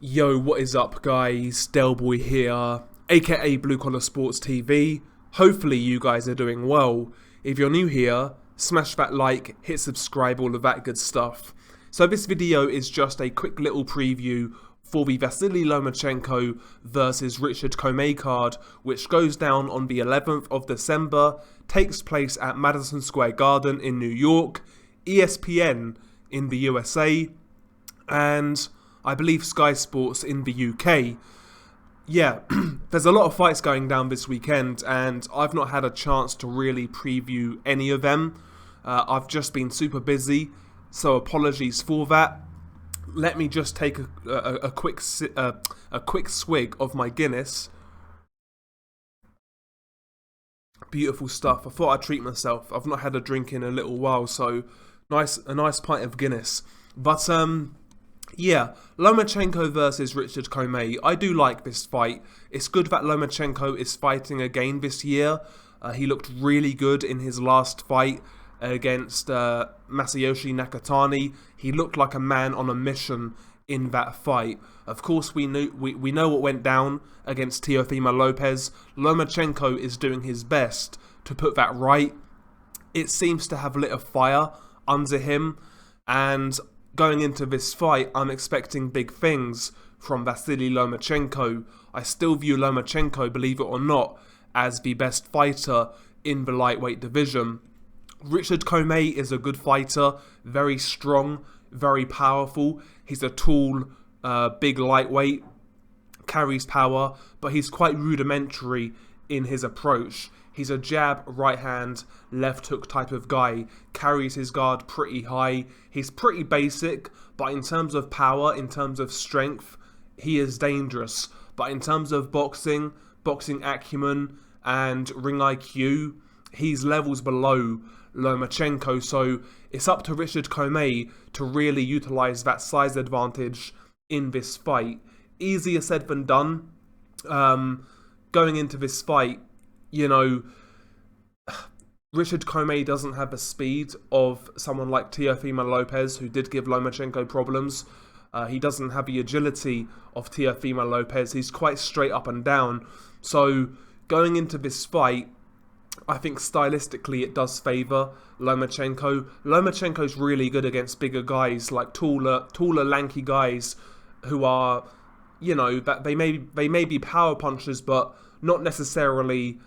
Yo, what is up guys? Delboy here, aka Blue Collar Sports TV. Hopefully you guys are doing well. If you're new here, smash that like, hit subscribe, all of that good stuff. So this video is just a quick little preview for the Vasyl Lomachenko versus Richard Commey card, which goes down on the 11th of December, takes place at Madison Square Garden in New York, ESPN in the USA, and I believe Sky Sports in the UK. Yeah, there's a lot of fights going down this weekend, and I've not had a chance to really preview any of them. I've just been super busy, so apologies for that. Let me just take a quick swig of my Guinness. Beautiful stuff. I thought I'd treat myself. I've not had a drink in a little while, so a nice pint of Guinness. But yeah, Lomachenko versus Richard Commey. I do like this fight. It's good that Lomachenko is fighting again this year. He looked really good in his last fight against Masayoshi Nakatani. He looked like a man on a mission in that fight. Of course, we know what went down against Teofimo Lopez. Lomachenko is doing his best to put that right. It seems to have lit a fire under him, and going into this fight, I'm expecting big things from Vasyl Lomachenko. I still view Lomachenko, believe it or not, as the best fighter in the lightweight division. Richard Commey is a good fighter, very strong, very powerful. He's a tall, big lightweight, carries power, but he's quite rudimentary in his approach. He's a jab, right hand, left hook type of guy, carries his guard pretty high. He's pretty basic, but in terms of power, in terms of strength, he is dangerous. But in terms of boxing acumen and ring IQ, he's levels below Lomachenko, so it's up to Richard Commey to really utilize that size advantage in this fight. Easier said than done. Going into this fight, you know, Richard Commey doesn't have the speed of someone like Teofimo Lopez, who did give Lomachenko problems. He doesn't have the agility of Teofimo Lopez. He's quite straight up and down. So going into this fight, I think stylistically it does favour Lomachenko. Lomachenko's really good against bigger guys, like taller, lanky guys who are, you know, that they may be power punchers, but not necessarily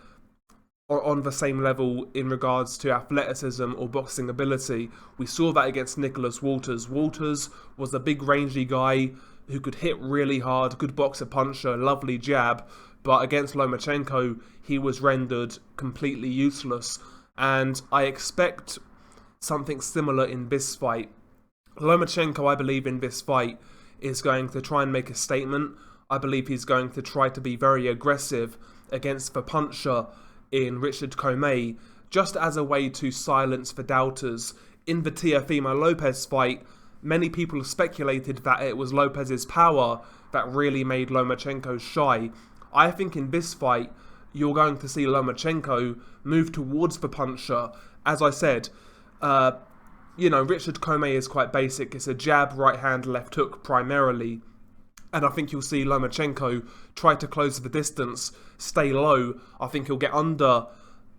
on the same level in regards to athleticism or boxing ability. We saw that against Nicholas Walters. Walters was a big rangy guy who could hit really hard, good boxer puncher, lovely jab, but against Lomachenko, he was rendered completely useless. And I expect something similar in this fight. Lomachenko, I believe, in this fight is going to try and make a statement. I believe he's going to try to be very aggressive against the puncher in Richard Commey, just as a way to silence the doubters. In the Teofimo Lopez fight, many people speculated that it was Lopez's power that really made Lomachenko shy. I think in this fight, you're going to see Lomachenko move towards the puncher. As I said, you know, Richard Commey is quite basic. It's a jab, right hand, left hook primarily. And I think you'll see Lomachenko try to close the distance, stay low. I think he'll get under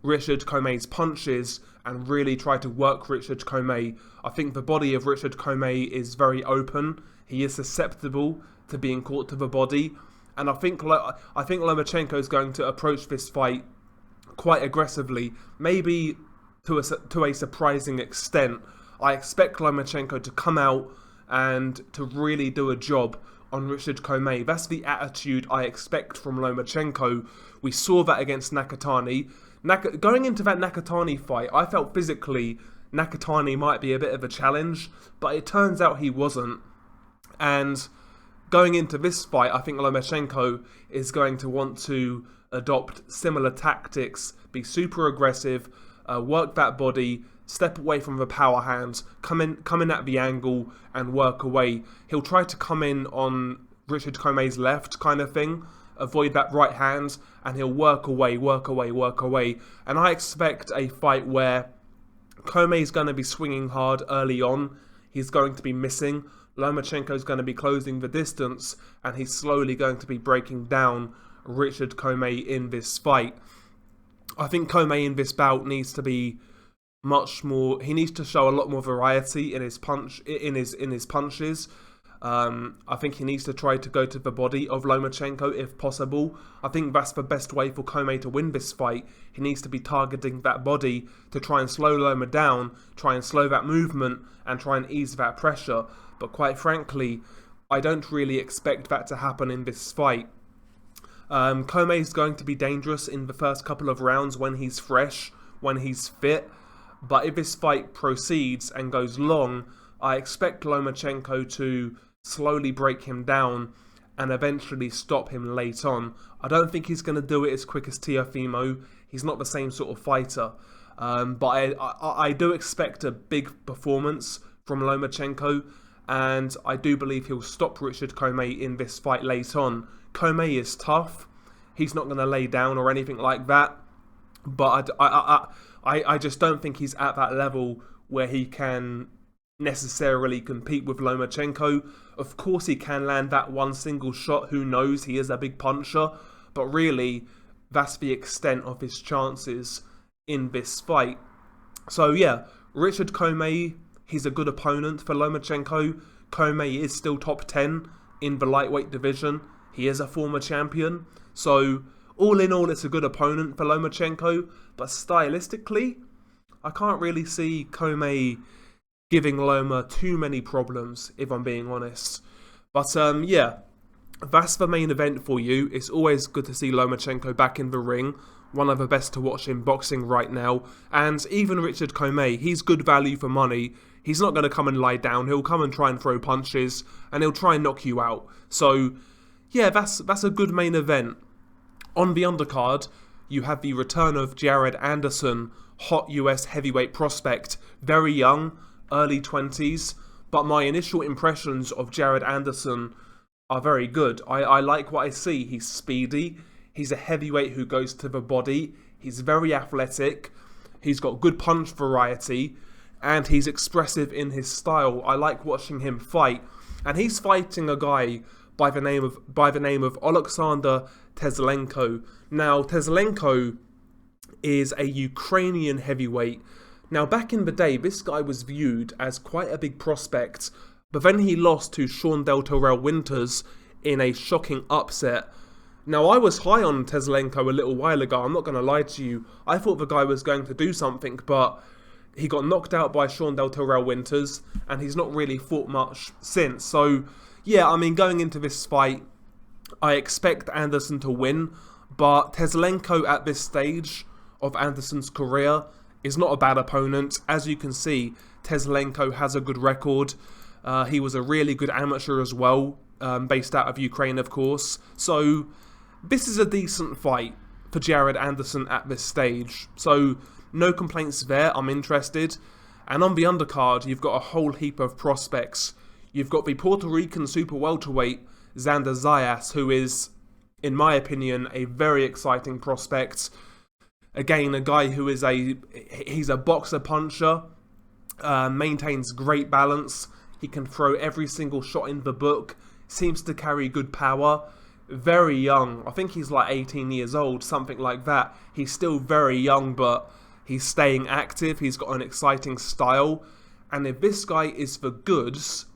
Richard Commey's punches and really try to work Richard Commey. I think the body of Richard Commey is very open. He is susceptible to being caught to the body. And I think Lomachenko is going to approach this fight quite aggressively, maybe to a surprising extent. I expect Lomachenko to come out and to really do a job on Richard Commey. That's the attitude I expect from Lomachenko. We saw that against Nakatani. Going into that Nakatani fight, I felt physically Nakatani might be a bit of a challenge, but it turns out he wasn't. And going into this fight, I think Lomachenko is going to want to adopt similar tactics, be super aggressive, work that body, step away from the power hands, come in at the angle and work away. He'll try to come in on Richard Commey's left kind of thing, avoid that right hand, and he'll work away. And I expect a fight where Commey's going to be swinging hard early on. He's going to be missing, Lomachenko's going to be closing the distance, and he's slowly going to be breaking down Richard Commey in this fight. I think Commey in this bout needs to be much more. He needs to show a lot more variety in his punches. I think he needs to try to go to the body of Lomachenko if possible. I think that's the best way for Commey to win this fight. He needs to be targeting that body to try and slow Loma down, try and slow that movement, and try and ease that pressure. But quite frankly, I don't really expect that to happen in this fight. Commey is going to be dangerous in the first couple of rounds when he's fresh, when he's fit. But if this fight proceeds and goes long, I expect Lomachenko to slowly break him down and eventually stop him late on. I don't think he's going to do it as quick as Teofimo. He's not the same sort of fighter. But I do expect a big performance from Lomachenko, and I do believe he'll stop Richard Commey in this fight late on. Commey is tough. He's not going to lay down or anything like that. But I just don't think he's at that level where he can necessarily compete with Lomachenko. Of course he can land that one single shot, who knows, he is a big puncher, but really that's the extent of his chances in this fight. So yeah, Richard Commey, he's a good opponent for Lomachenko. Commey is still top 10 in the lightweight division. He is a former champion, so all in all it's a good opponent for Lomachenko, but stylistically I can't really see Commey giving Loma too many problems, if I'm being honest. But yeah, that's the main event for you. It's always good to see Lomachenko back in the ring. One of the best to watch in boxing right now. And even Richard Commey, he's good value for money. He's not going to come and lie down. He'll come and try and throw punches, and he'll try and knock you out. So yeah, that's a good main event. On the undercard, you have the return of Jared Anderson, hot US heavyweight prospect, very young, early 20s, but my initial impressions of Jared Anderson are very good. I like what I see. He's speedy, he's a heavyweight who goes to the body, he's very athletic, he's got good punch variety, and he's expressive in his style. I like watching him fight, and he's fighting a guy by the name of Alexander Teslenko. Now, Teslenko is a Ukrainian heavyweight. Now, back in the day, this guy was viewed as quite a big prospect, but then he lost to Sean Del Torrell Winters in a shocking upset. Now, I was high on Teslenko a little while ago, I'm not going to lie to you. I thought the guy was going to do something, but he got knocked out by Sean Del Torrell Winters, and he's not really fought much since. So, yeah, I mean, going into this fight, I expect Anderson to win, but Teslenko at this stage of Anderson's career is not a bad opponent. As you can see, Teslenko has a good record. He was a really good amateur as well, based out of Ukraine, of course. So this is a decent fight for Jared Anderson at this stage. So no complaints there, I'm interested. And on the undercard, you've got a whole heap of prospects. You've got the Puerto Rican super welterweight, Xander Zayas, who is, in my opinion, a very exciting prospect. Again, a guy who is he's a boxer puncher, maintains great balance. He can throw every single shot in the book, seems to carry good power. Very young, I think he's like 18 years old, something like that. He's still very young, but he's staying active. He's got an exciting style. And if this guy is for goods,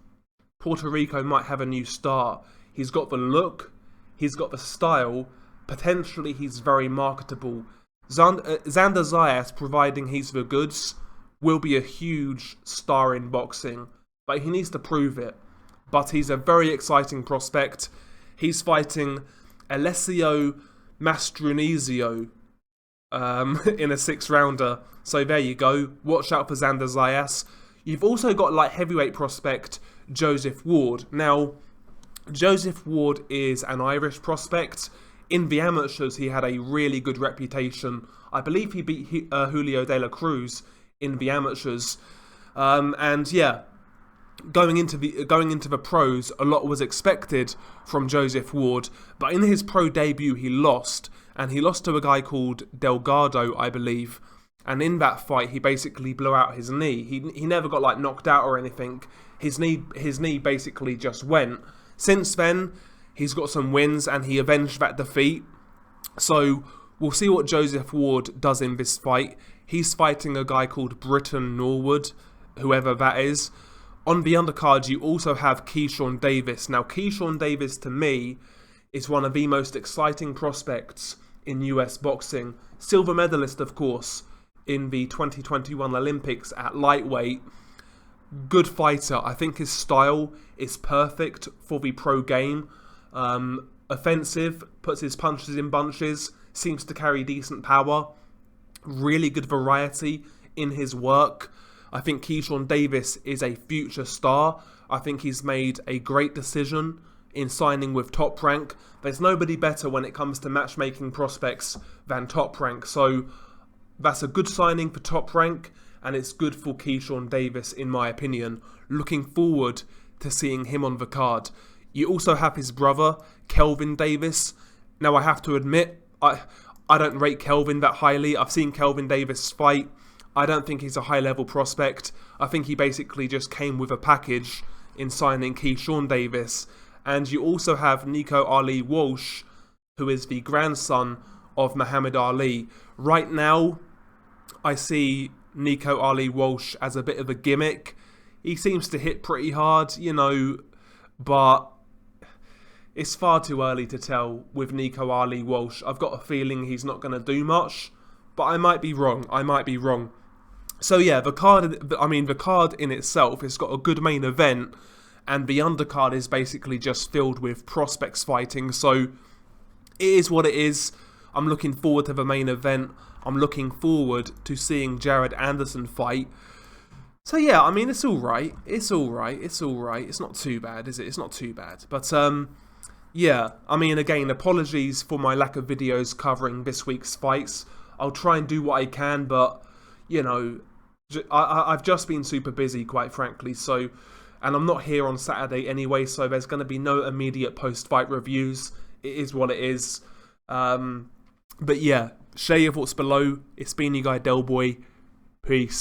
Puerto Rico might have a new star. He's got the look, he's got the style, potentially he's very marketable. Xander Zayas, providing he's the goods, will be a huge star in boxing, but he needs to prove it. But he's a very exciting prospect. He's fighting Alessio Mastrunizio in a 6-rounder. So there you go. Watch out for Xander Zayas. You've also got light heavyweight prospect Joseph Ward. Now, Joseph Ward is an Irish prospect. In the amateurs, he had a really good reputation. I believe he beat Julio De La Cruz in the amateurs. And yeah, going into the pros, a lot was expected from Joseph Ward. But in his pro debut, he lost. And he lost to a guy called Delgado, I believe. And in that fight, he basically blew out his knee. He never got like knocked out or anything. his knee basically just went. Since then, he's got some wins and he avenged that defeat. So we'll see what Joseph Ward does in this fight. He's fighting a guy called Britton Norwood, whoever that is. On the undercard, you also have Keyshawn Davis. Now, Keyshawn Davis, to me, is one of the most exciting prospects in US boxing. Silver medalist, of course, in the 2021 Olympics at lightweight. Good fighter. I think his style is perfect for the pro game. Offensive, puts his punches in bunches, seems to carry decent power. Really good variety in his work. I think Keyshawn Davis is a future star. I think he's made a great decision in signing with Top Rank. There's nobody better when it comes to matchmaking prospects than Top Rank. So that's a good signing for Top Rank, and it's good for Keyshawn Davis, in my opinion. Looking forward to seeing him on the card. You also have his brother, Kelvin Davis. Now, I have to admit, I don't rate Kelvin that highly. I've seen Kelvin Davis fight. I don't think he's a high-level prospect. I think he basically just came with a package in signing Keyshawn Davis. And you also have Nico Ali Walsh, who is the grandson of Muhammad Ali. Right now, I see Nico Ali Walsh as a bit of a gimmick. He seems to hit pretty hard, but it's far too early to tell with Nico Ali Walsh. I've got a feeling he's not going to do much, but I might be wrong. So yeah, the card in itself has got a good main event, and the undercard is basically just filled with prospects fighting. So it is what it is. I'm looking forward to the main event. I'm looking forward to seeing Jared Anderson fight. So yeah, it's alright. It's not too bad, is it? It's not too bad. But yeah, again, apologies for my lack of videos covering this week's fights. I'll try and do what I can, but I've just been super busy, quite frankly. So, and I'm not here on Saturday anyway, so there's going to be no immediate post-fight reviews. It is what it is. But yeah, share your thoughts below. It's been your guy Delboy. Peace.